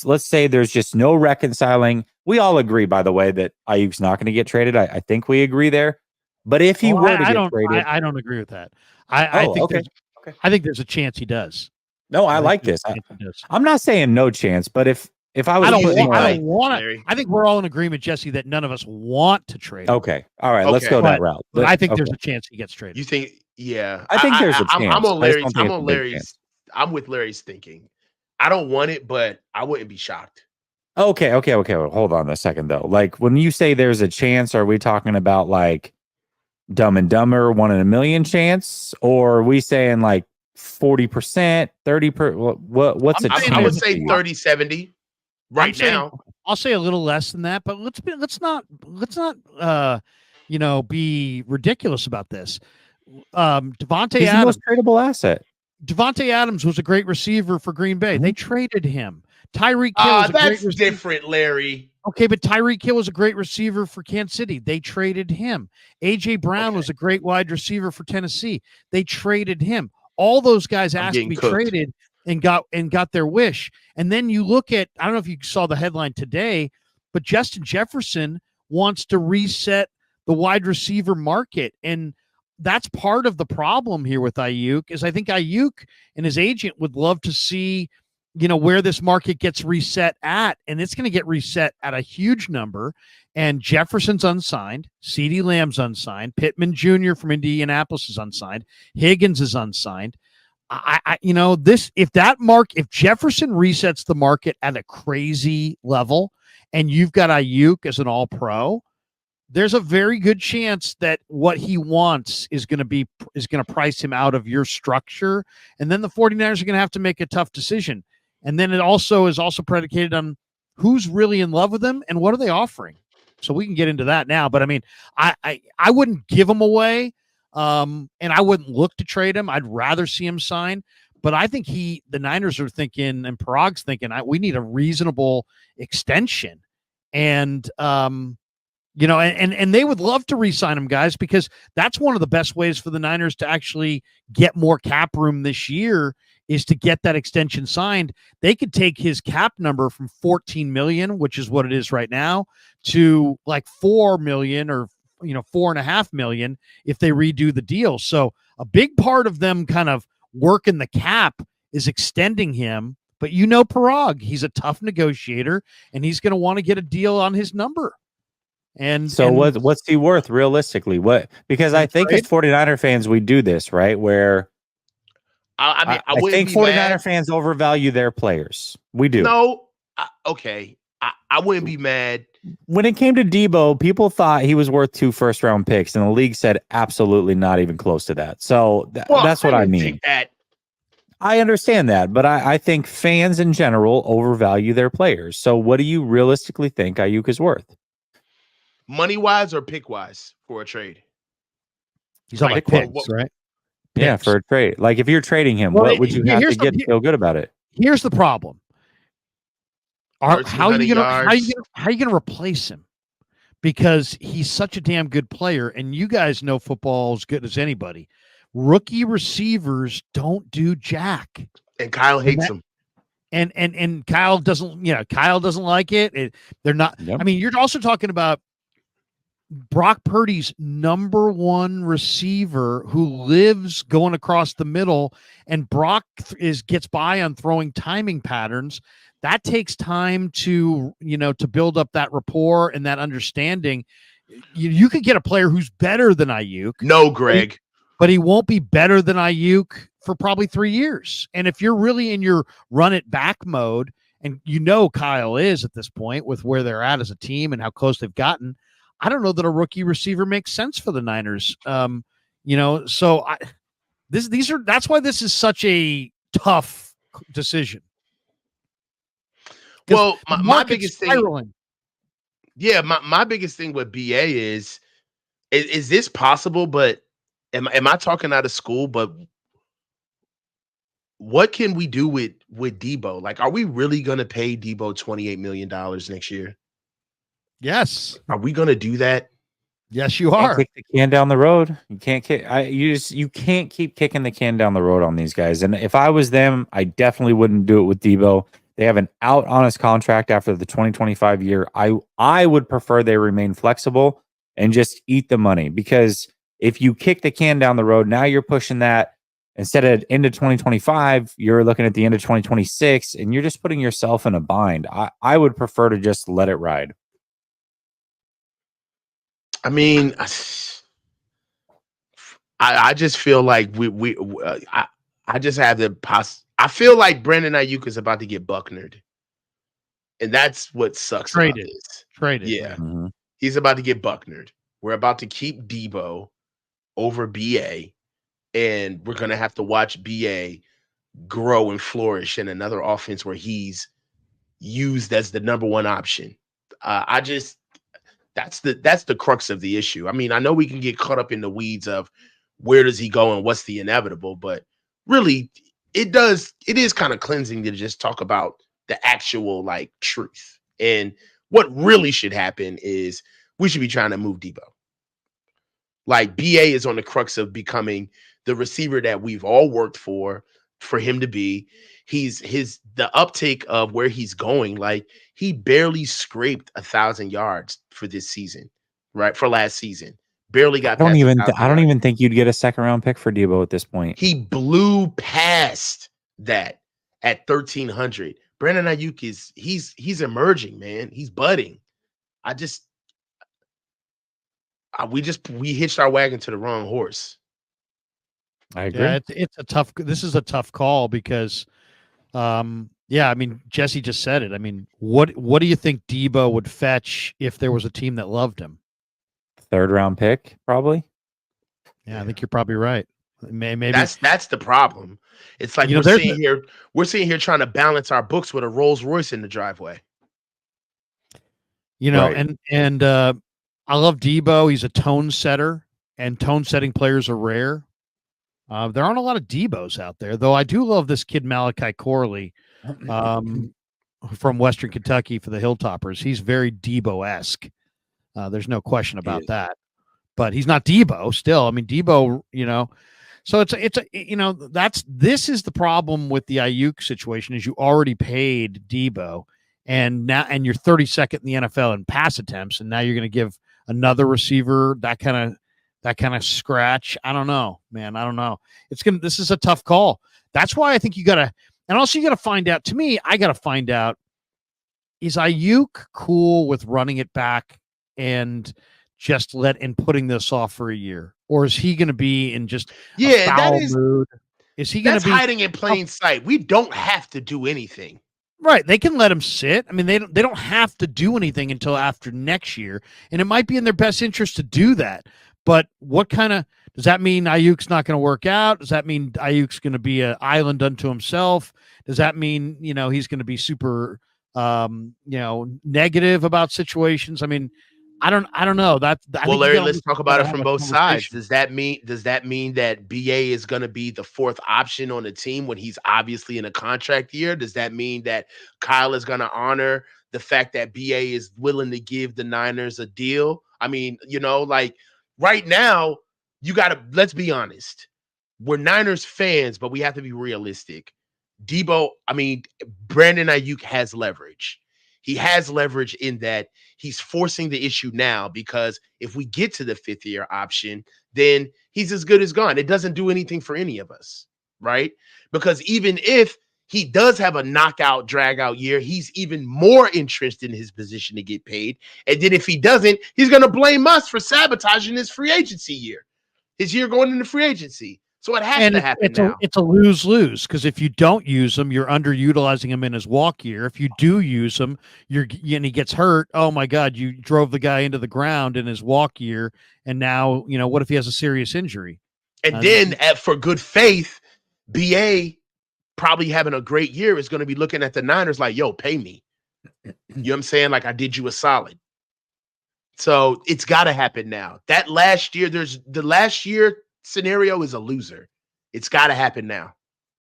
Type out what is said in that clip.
let's say there's just no reconciling. We all agree, by the way, that Aiyuk's not going to get traded. I think we agree there. But if he were to get traded, I don't agree with that. I think there's a chance he does. No, I like this. I'm not saying no chance, but if I was, I don't want to. I think we're all in agreement, Jesse, that none of us want to trade him. Okay, all right, let's go that route. But I think there's a chance he gets traded. You think? Yeah, I think there's a chance. I'm on Larry's. I'm with Larry's thinking. I don't want it, but I wouldn't be shocked. Okay. Hold on a second though. Like when you say there's a chance, are we talking about like Dumb and Dumber 1 in a million chance, or are we saying like 40%, 30%? What's a chance? I would say 30-70 right now. I'll say a little less than that, but let's not be ridiculous about this. Devontae He's Adams, the most tradable asset. Devontae Adams was a great receiver for Green Bay. They traded him. Tyreek Hill was a great receiver. That's different, Larry. Okay, but Tyreek Hill was a great receiver for Kansas City. They traded him. A.J. Brown was a great wide receiver for Tennessee. They traded him. All those guys asked to be traded and got their wish. And then you look at, I don't know if you saw the headline today, but Justin Jefferson wants to reset the wide receiver market. And that's part of the problem here with Aiyuk is I think Aiyuk and his agent would love to see, where this market gets reset at, and it's going to get reset at a huge number. And Jefferson's unsigned, CeeDee Lamb's unsigned, Pittman Jr. from Indianapolis is unsigned, Higgins is unsigned. If Jefferson resets the market at a crazy level, and you've got Aiyuk as an all-pro, there's a very good chance that what he wants is going to price him out of your structure. And then the 49ers are going to have to make a tough decision. And then it also is predicated on who's really in love with him and what are they offering. So we can get into that now. But I mean, I wouldn't give him away. And I wouldn't look to trade him. I'd rather see him sign. But I think the Niners are thinking, and Parag's thinking, we need a reasonable extension. And, and they would love to re-sign him, guys, because that's one of the best ways for the Niners to actually get more cap room this year is to get that extension signed. They could take his cap number from $14 million, which is what it is right now, to like $4 million or $4.5 million if they redo the deal. So a big part of them kind of working the cap is extending him. But Parag, he's a tough negotiator, and he's going to want to get a deal on his number. And so what's he worth realistically? Because I think as 49er fans, we do this, right? Where I think 49er fans overvalue their players. We do. No. I wouldn't be mad. When it came to Debo, people thought he was worth 2 first-round picks, and the league said absolutely not even close to that. So that's what I mean. I understand that, but I think fans in general overvalue their players. So what do you realistically think Aiyuk is worth? Money-wise or pick-wise for a trade? He's on picks, right? Yeah, for a trade. Like if you're trading him, what would you have to get to feel good about it? Here's the problem. How are you going to replace him? Because he's such a damn good player, and you guys know football as good as anybody. Rookie receivers don't do jack, and Kyle hates him. And Kyle doesn't. Kyle doesn't like it. They're not. Yep. I mean, you're also talking about Brock Purdy's number one receiver who lives going across the middle, and Brock gets by on throwing timing patterns. That takes time to build up that rapport and that understanding. You could get a player who's better than Aiyuk. No, Greg. But he won't be better than Aiyuk for probably 3 years. And if you're really in your run it back mode, and Kyle is at this point with where they're at as a team and how close they've gotten, I don't know that a rookie receiver makes sense for the Niners. So that's why this is such a tough decision. Well, my biggest thing, my biggest thing with BA is this possible? But am I talking out of school? But what can we do with Debo? Like, are we really going to pay Debo $28 million next year? Yes. Are we going to do that? Yes, you are. Kick the can down the road. You can't kick. You can't keep kicking the can down the road on these guys. And if I was them, I definitely wouldn't do it with Debo. They have an out on his contract after the 2025 year. I would prefer they remain flexible and just eat the money, because if you kick the can down the road, now you're pushing that instead of into 2025, you're looking at the end of 2026, and you're just putting yourself in a bind. I would prefer to just let it ride. I mean, I just feel like I just have the I feel like Brandon Aiyuk is about to get Bucknered, and that's what sucks about this. Traded, yeah. He's about to get Bucknered. We're about to keep Debo over BA, and we're gonna have to watch BA grow and flourish in another offense where he's used as the number one option. That's the crux of the issue. I mean, I know we can get caught up in the weeds of where does he go and what's the inevitable, but really it is kind of cleansing to just talk about the actual like truth. And what really should happen is we should be trying to move Debo. Like, BA is on the crux of becoming the receiver that we've all worked for him to be. The uptake of where he's going, like he barely scraped 1,000 yards for this season, right? For last season, barely got. I don't even think you'd get a second round pick for Debo at this point. He blew past that at 1,300. Brandon Aiyuk he's emerging, man. He's budding. We hitched our wagon to the wrong horse. I agree. Yeah, this is a tough call because, I mean, Jesse just said it. I mean, what do you think Debo would fetch if there was a team that loved him? Third round pick, probably. Yeah, I think you're probably right. Maybe that's the problem. It's like we're sitting here trying to balance our books with a Rolls Royce in the driveway. Right. And I love Debo. He's a tone setter, and tone setting players are rare. There aren't a lot of Debos out there, though. I do love this kid Malachi Corley from Western Kentucky for the Hilltoppers. He's very Debo-esque. There's no question about that. But he's not Debo still. I mean, Debo, so this is the problem with the Aiyuk situation is you already paid Debo, and you're 32nd in the NFL in pass attempts, and now you're going to give another receiver that kind of scratch. I don't know, man. I don't know. This is a tough call. That's why I think you gotta find out. To me, I gotta find out, is Aiyuk cool with running it back and just putting this off for a year, or is he going to be in just a foul mood? Is he going to be hiding in plain sight? We don't have to do anything. Right. They can let him sit. I mean, they don't have to do anything until after next year, and it might be in their best interest to do that. But does that mean Aiyuk's not going to work out? Does that mean Aiyuk's going to be an island unto himself? Does that mean, he's going to be super, negative about situations? I mean, I don't know. Larry, let's talk about it from both sides. Does that mean that BA is going to be the fourth option on the team when he's obviously in a contract year? Does that mean that Kyle is going to honor the fact that BA is willing to give the Niners a deal? I mean, right now, let's be honest. We're Niners fans, but we have to be realistic. Brandon Aiyuk has leverage. He has leverage in that he's forcing the issue now, because if we get to the fifth year option, then he's as good as gone. It doesn't do anything for any of us, right? Because even if he does have a knockout, drag out year, he's even more entrenched in his position to get paid. And then if he doesn't, he's going to blame us for sabotaging his free agency year, his year going into free agency. So it has to happen now. It's a lose-lose, because if you don't use him, you're underutilizing him in his walk year. If you do use him, and he gets hurt, oh my God, you drove the guy into the ground in his walk year, and now, what if he has a serious injury? And then, for good faith, BA probably having a great year is going to be looking at the Niners like, yo, pay me. You know what I'm saying? Like, I did you a solid. So it's got to happen now. The last year scenario is a loser. It's got to happen now.